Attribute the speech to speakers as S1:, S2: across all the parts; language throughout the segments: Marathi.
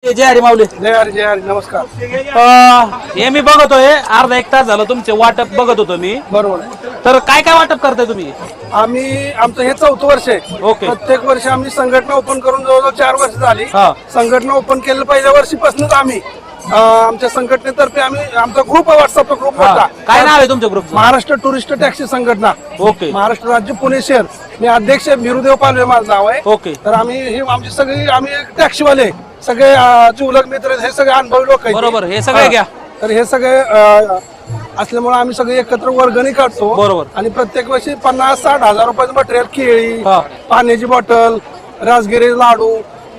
S1: जय हरी माऊली.
S2: जय हरी जय हरी. नमस्कार.
S1: हे मी बघतोय अर्धा एक तास झालं तुमचे वाटप बघत होतो मी.
S2: बरोबर.
S1: तर काय काय वाटप करताय तुम्ही?
S2: आमचं हे 4थं वर्ष आहे.
S1: ओके.
S2: प्रत्येक वर्षी आम्ही संघटना ओपन करून जवळजवळ 4 वर्ष झाली.
S1: हा.
S2: संघटना ओपन केलं पहिल्या वर्षीपासूनच आम्ही आमच्या संघटनेतर्फे आमचा ग्रुप आहे, व्हॉट्सअपचा ग्रुप होता.
S1: काय नाव आहे तुमच्या ग्रुपचं?
S2: महाराष्ट्र टुरिस्ट टॅक्सी संघटना.
S1: ओके.
S2: महाराष्ट्र राज्य पुणे शहर. मी अध्यक्ष मिरुदेव पालवे माझं नाव आहे.
S1: ओके.
S2: तर आम्ही आमची सगळी टॅक्सीवाले सगळे चुलक मित्र हे सगळे अनुभवी लोक आहेत.
S1: बरोबर. हे सगळे घ्या.
S2: तर हे सगळे असल्यामुळे आम्ही सगळे एकत्र वर्गणी काढतो.
S1: बरोबर.
S2: आणि प्रत्येक वर्षी 50-60 हजार रुपयाचं मटेरियल, केळी,
S1: हा.
S2: पाण्याची बॉटल, राजगिरी लाडू,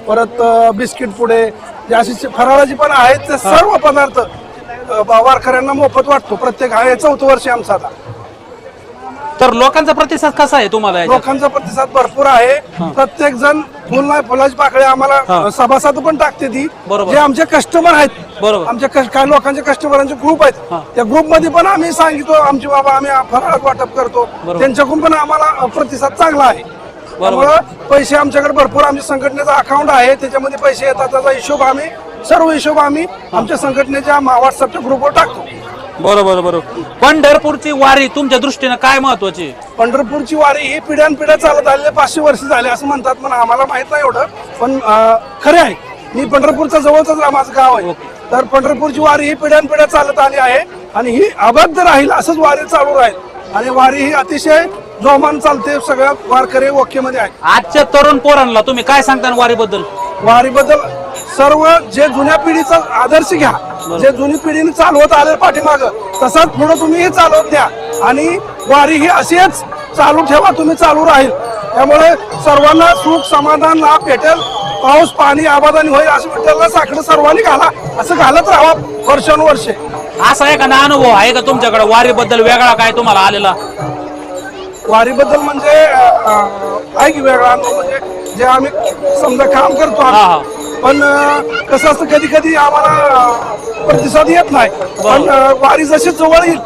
S2: परत बिस्किट पुडे, जे अशी फराळाची पण आहेत ते सर्व पदार्थ वारकऱ्यांना मोफत वाटतो. प्रत्येक हा 4थं वर्ष आमचा आता.
S1: तर लोकांचा प्रतिसाद कसा आहे तुम्हाला याच्यात?
S2: लोकांचा प्रतिसाद भरपूर आहे. प्रत्येक जण फुल नाही फुलाची पाकळी आम्हाला सभासद पण टाकते ती.
S1: बरोबर.
S2: जे आमचे कस्टमर आहेत.
S1: बरोबर.
S2: आमच्या काही लोकांचे कस्टमरांचे ग्रुप आहेत. त्या ग्रुप मध्ये पण आम्ही सांगितलो आमचे बाबा आम्ही फराळात वाटप करतो. त्यांच्याकडून पण आम्हाला प्रतिसाद चांगला आहे. त्यामुळे पैसे आमच्याकडे भरपूर आमच्या संघटनेचा अकाउंट आहे, त्याच्यामध्ये पैसे येतात. त्याचा हिशोब सर्व हिशोब आम्ही आमच्या संघटनेच्या व्हॉट्सअपच्या ग्रुपवर टाकतो.
S1: बरोबर बरोबर. पंढरपूरची वारी तुमच्या दृष्टीने काय महत्वाची?
S2: पंढरपूरची वारी ही पिढ्यानपिढ्या चालत आलेले 500 वर्ष झाले असं म्हणतात, पण आम्हाला माहित नाही एवढं. पण खरे आहे. मी पंढरपूरचा जवळच माझं गाव आहे. तर पंढरपूरची वारी ही पिढ्यानपिढ्या चालत आली आहे आणि ही अबाध राहील, असंच वारी चालू राहील. आणि वारी ही अतिशय जोमान चालते. सगळ्या वारकरी ओके मध्ये आहे.
S1: आजच्या तरुण पोरांना तुम्ही काय सांगता वारीबद्दल?
S2: वारीबद्दल सर्व जे जुन्या पिढीचा आदर्श घ्या. जे जुनी पिढीने चालवत आले पाठीमाग तसाच पुढे तुम्ही चालवत द्या. आणि वारी ही अशीच चालू ठेवा, तुम्ही चालू राहील. त्यामुळे सर्वांना सुख समाधान लाभ भेटेल. पाऊस पाणी आबादानी होईल असं विठ्ठलला साकडं सर्वांनी घाला, असं घालत राहा वर्षानुवर्षे.
S1: असा एखादा अनुभव आहे का तुमच्याकडे वारीबद्दल वेगळा काय तुम्हाला आलेला?
S2: वारीबद्दल म्हणजे आहे की वेगळा अनुभव, म्हणजे जे आम्ही समजा काम करतो पण कसं असतं कधी कधी आम्हाला प्रतिसाद येत नाही. पण वारी जशी जवळ येईल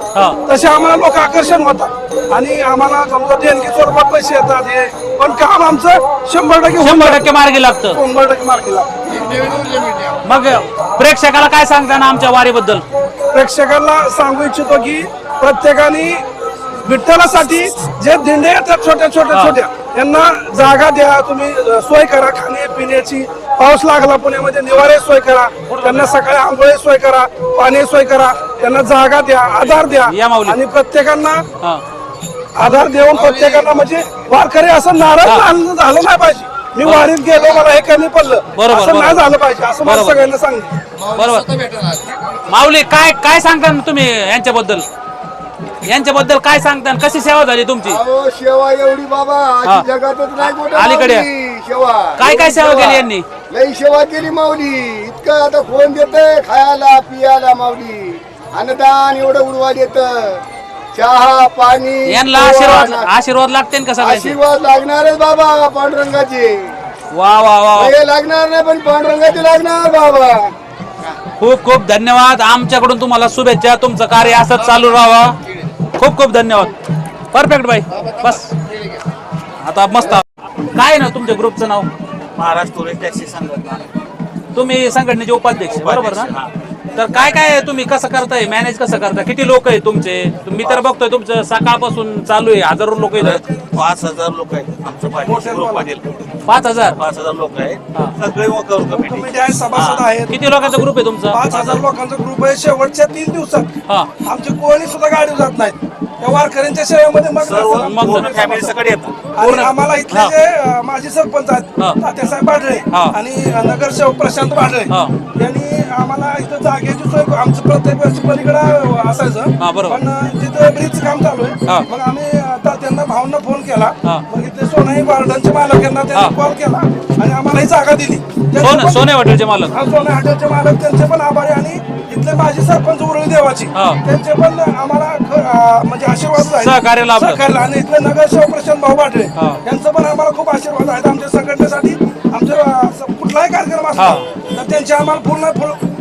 S2: तसे आम्हाला लोक आकर्षण होतात आणि आम्हाला समजा देणगी स्वरूपात पैसे येतात. हे पण काम आमचं 100%
S1: मार्गी लागतं.
S2: 100% मार्गी लागतं.
S1: मग प्रेक्षकाला काय सांगता ना आमच्या वारीबद्दल?
S2: प्रेक्षकांना सांगू इच्छितो की प्रत्येकाने विठ्ठलासाठी जे दिंडे येतात छोट्या त्यांना जागा द्या. तुम्ही सोय करा खाण्यापिण्याची. पाऊस लागला पुण्यामध्ये निवारे सोय करा. त्यांना सकाळी आंघोळी सोय करा, पाणी सोय करा. त्यांना जागा द्या, आधार द्या. आणि प्रत्येकांना आधार देऊन प्रत्येकांना म्हणजे वारकरी असं नाराज झालं नाही पाहिजे. मी वारीत गेलो मला हे कमी पडलं असं नाही झालं पाहिजे असं मला सगळ्यांना सांगितलं.
S1: बरोबर. माऊली काय सांगता तुम्ही यांच्याबद्दल काय सांगता? कशी सेवा झाली तुमची?
S3: सेवा एवढी बाबा जगातच नाही कुठे
S1: अलीकडे
S3: सेवा.
S1: काय सेवा केली यांनी?
S3: लई सेवा केली माऊली. इतकं आता फोन देत खायला पियाला माऊली. अन्नदान एवढं उडवा देत. चहा पाणी
S1: यांना आशीर्वाद लागते का सगळ्यांचे?
S3: आशीर्वाद लागणारच बाबा पांडुरंगाचे.
S1: वा वा वा.
S3: हे लागणार नाही पण पांडुरंगाचे लागणार बाबा.
S1: खूप खूप धन्यवाद. आमच्याकडून तुम्हाला शुभेच्छा. तुमचं कार्य असंच चालू राहावा. खूप खूप धन्यवाद. परफेक्ट बाई. बस आता मस्त. काय ना तुमच्या ग्रुपचं नाव?
S4: महाराष्ट्र टुरिस्ट टॅक्सी संघटना.
S1: तुम्ही संघटनेचे उपाध्यक्ष बरोबर ना? तर काय तुम्ही कसं करताय, मॅनेज कसं करता? किती लोक आहे तुमचे? मी तर बघतोय तुमचं सकाळपासून चालू आहे. हजारो लोक आहेत.
S4: 5,000 लोक आहेत आमचं पाटील ग्रुप मध्ये.
S1: 5,000
S4: लोक आहेत. सगळे
S2: कमिटी आहे, सभासद आहेत.
S1: किती लोकांचा ग्रुप आहे तुमचा?
S2: 5,000 लोकांचा ग्रुप आहे. शेवटच्या 3 दिवसात आमची कोणी सुद्धा गाडी जात नाहीत. त्या वारकऱ्यांच्या सेवेमध्ये
S4: मग फॅमिली सगळे येतात.
S2: आणि आम्हाला इथले जे माजी सरपंच आहेत तात्यासाहेब बाडळे आणि नगरसेवक प्रशांत बाडळे यांनी आम्हाला इथं जागेची सोय आमचं प्रत्येक वर्षी पलीकडे असायचं. पण तिथं ब्रिजचं काम चालू आहे. मग आम्ही त्यांना भावना फोन केला. मग इथे सोनाई गार्डनचे मालक यांना त्यांनी कॉल केला आणि आम्हाला ही जागा दिली.
S1: सोने हॉटेलचे मालक
S2: सोने हॉटेलचे मालक त्यांचे पण आभारी. आणि इथले माजी सरपंच उरळी देवाची त्यांचे पण आम्हाला म्हणजे आशीर्वाद
S1: सहकार्य.
S2: आणि इथले नगरसेवक प्रशांत भाऊ बाटले यांचं पण आम्हाला खूप आशीर्वाद आहेत. आमच्या संघटनेसाठी आमच्या कुठलाही कार्यक्रम असला तर त्यांची आम्हाला पूर्ण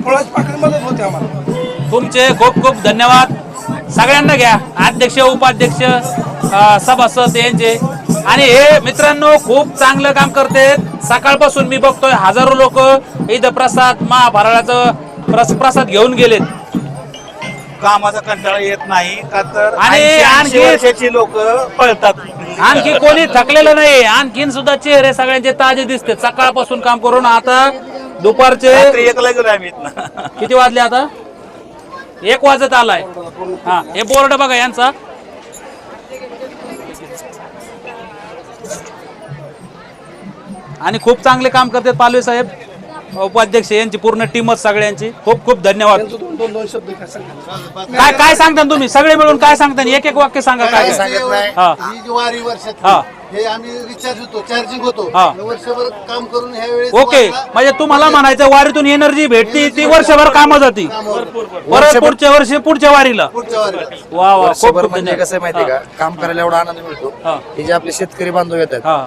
S2: फुलाची पाकळी मदत होते आम्हाला.
S1: तुमचे खूप खूप धन्यवाद. सगळ्यांना घ्या, अध्यक्ष उपाध्यक्ष सभासद यांचे आणि हे मित्रांनो खूप चांगलं काम करतात. सकाळपासून मी बघतोय हजारो लोक इथं प्रसाद महाफराळाचं प्रसाद घेऊन गेलेत.
S4: कामाचा कंटाळा येत नाही का तर
S1: आणि
S4: 80
S1: आणखी-
S4: वर्षाची लोक पळतात.
S1: आणखी कोणी थकलेलं नाही. आणखीन सुद्धा चेहरे सगळ्यांचे ताजे दिसते. सकाळपासून काम करून आता दुपारचे
S4: रात्री 1ला गेलो आम्ही इथनं.
S1: किती वाजले आता 1 वाजत आलाय. हा हे बोर्ड बघा यांचा. आणि खूप चांगले काम करतात पालवे साहेब, उपाध्यक्ष यांची पूर्ण टीमच सगळ्यांची. खूप खूप धन्यवाद.
S2: दोन शब्द काय सांगा.
S1: काय काय सांगता तुम्ही सगळे मिळून काय सांगता? एक एक वाक्य सांगा काय.
S5: सांगत नाही.
S1: हा.
S5: ही जी वारी वर्षात
S1: हा.
S5: हे आम्ही रिचार्ज होतो, चार्जिंग होतो.
S1: हा.
S5: हे वर्षभर काम करून ह्या वेळेस
S1: ओके, म्हणजे तुम्हाला म्हणायचं वारीतून एनर्जी भेटती ती वर्षभर कामं जाती. परत पुढच्या वारीला.
S5: पुढच्या वारीला
S1: वा वा, खूप
S6: वर्षभर
S1: खूप
S6: म्हणजे
S1: धन्यवाद.
S6: कसं आहे माहितीये का, काम करायला एवढा आनंद मिळतो.
S1: हा.
S6: हे जे आपले शेतकरी बांधव येतात
S1: हा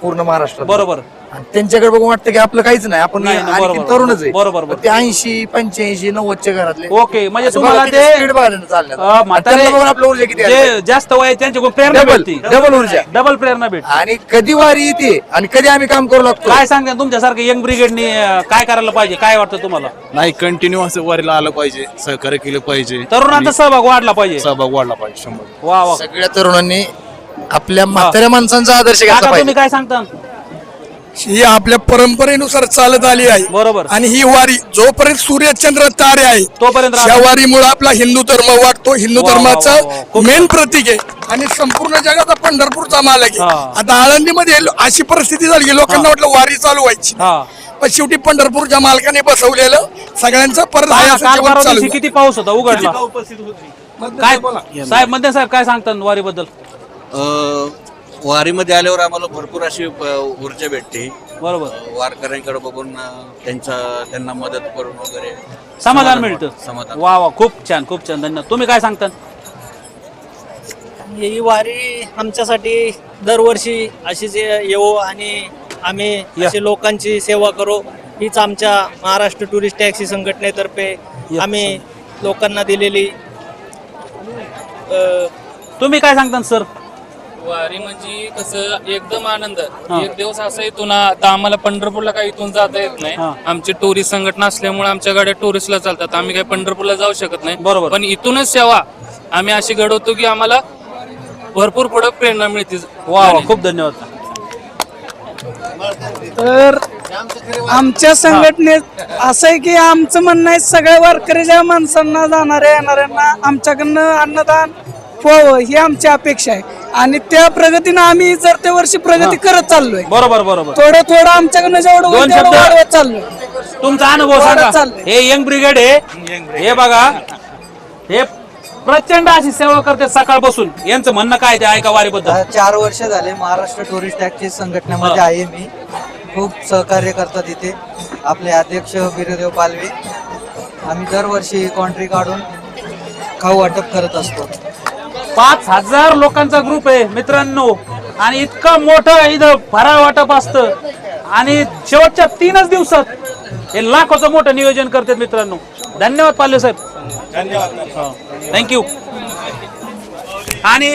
S6: पूर्ण महाराष्ट्रात,
S1: बरोबर.
S6: आणि त्यांच्याकडे बघून वाटतं की आपलं काहीच नाही, आपण
S1: नाही, नाही,
S6: आणखी
S1: बरोबर.
S6: तरुणच आहे.
S1: बरोबर, बरोबर.
S6: पण ते 80, 85, 90च्या घरातले
S1: ओके, म्हणजे
S6: असं
S1: तुम्हाला
S6: बघा किती
S1: ते
S6: speed वाढलं चालण्यात. आणि
S1: म्हातारे
S6: त्यांना बघून आपलं ऊर्जा किती आली.
S1: जे जास्त वय त्यांच्याकडून प्रेरणा
S6: डबल
S1: भेटती.
S6: डबल ऊर्जा.
S1: डबल प्रेरणा भेटते.
S6: आणि कधी वारी येते आणि कधी आम्ही काम करू लागतो.
S1: काय सांगता तुमच्यासारखं यंग ब्रिगेडनी काय करायला पाहिजे? काय वाटतं तुम्हाला?
S7: नाही, कंटिन्यू असं वारीला आलं पाहिजे, सहकार्य केलं पाहिजे,
S1: तरुणांचा सहभाग वाढला पाहिजे.
S7: सहभाग वाढला पाहिजे 100.
S1: वा वा.
S6: सगळ्या तरुणांनी आपल्या म्हाताऱ्या माणसांचा आदर्श घेतला
S1: काका
S6: पाहिजे.
S1: तुम्ही काय सांगता?
S2: ही आपल्या परंपरेनुसार चालत आली आहे.
S1: बरोबर.
S2: आणि ही वारी जोपर्यंत सूर्यचंद्र तारे आहे
S1: तोपर्यंत
S2: या वारीमुळे आपला हिंदू धर्म वाटतो. हिंदू
S1: वा, वा, वा, वा.
S2: धर्माचं
S1: खूप
S2: मेन प्रतीक आहे आणि संपूर्ण जगाचा पंढरपूरचा मालक
S1: हा.
S2: आहे. आता आळंदीमध्ये अशी परिस्थिती झाली की लोकांना वाटलं वारी चालू व्हायची,
S1: हा.
S2: पण शेवटी पंढरपूरच्या मालकाने बसवलेलं सगळ्यांचं परत
S1: काल
S2: हायाचं
S1: परवा
S2: जेवण चालू
S1: दिवशी किती पाऊस होता उघडला.
S4: उपस्थित होती.
S1: काय साहेब मध्ये साहेब काय सांगता वारीबद्दल?
S8: वारीमध्ये आल्यावर आम्हाला भरपूर अशी ऊर्जा भेटते.
S1: बरोबर.
S8: वारकऱ्यांकडे बघून त्यांना मदत करून वगैरे
S1: समाधान मिळतं.
S8: समाधान.
S1: वा वा, खूप छान खूप छान, धन्यवाद. तुम्ही काय सांगता?
S9: ही वारी आमच्यासाठी दरवर्षी अशीच येऊ आणि आम्ही
S1: या.
S9: अशी लोकांची सेवा करू, हीच आमच्या महाराष्ट्र टुरिस्ट टॅक्सी संघटनेतर्फे
S1: या.
S9: आम्ही लोकांना दिलेली
S1: तुम्ही काय सांगता सर?
S10: वारी म्हणजे कसं एकदम आनंद.
S1: हा.
S10: एक दिवस असं इथून आता आम्हाला पंढरपूरला काही इथून जाता येत नाही.
S1: हा.
S10: आमची टुरिस्ट संघटना असल्यामुळे आमच्या गाड्या टुरिस्टला चालतात. आम्ही काही पंढरपूरला जाऊ शकत नाही.
S1: बरोबर.
S10: पण इथूनच सेवा आम्ही अशी घडवतो की आम्हाला भरपूर पुढे प्रेरणा मिळते.
S1: वा वा, खूप धन्यवाद.
S11: तर आमच्या संघटनेत असं आहे की आमचं म्हणणं आहे सगळ्या वारकऱ्याच्या माणसांना जाणाऱ्या येणाऱ्यांना आमच्याकडनं अन्नदान व्हावं ही आमची अपेक्षा आहे. आणि त्या प्रगतीनं आम्ही जर त्या वर्षी प्रगती करत चाललोय.
S1: बरोबर बरोबर.
S11: थोडं थोडं आमच्याकडनं जेवढं होईल
S1: दोन
S11: तेवढं
S1: शब्द.
S11: वाढवत चाललोय.
S1: तुमचा अनुभव
S11: वाढत
S1: सांगा.
S11: चाललंय.
S1: हे यंग ब्रिगेड आहे, हे बघा, हे प्रचंड अशी सेवा करते सकाळपासून. यांचं म्हणणं काय ते ऐका वारीबद्दल.
S12: 4 वर्ष झाले महाराष्ट्र टुरिस्ट टॅक्सी संघटनेमध्ये आहे मी. खूप सहकार्य करतात इथे आपले अध्यक्ष बिरदेव पालवे. आम्ही दरवर्षी कॉन्ट्री काढून खाऊ वाटप करत असतो.
S1: 5000 लोकांचा ग्रुप आहे मित्रांनो, आणि इतकं मोठं इथं फराळ वाटप असतं. आणि शेवटच्या 3च दिवसात हे लाखोचं मोठं नियोजन करतात मित्रांनो. धन्यवाद पालवे साहेब,
S4: धन्यवाद.
S1: थँक्यू. आणि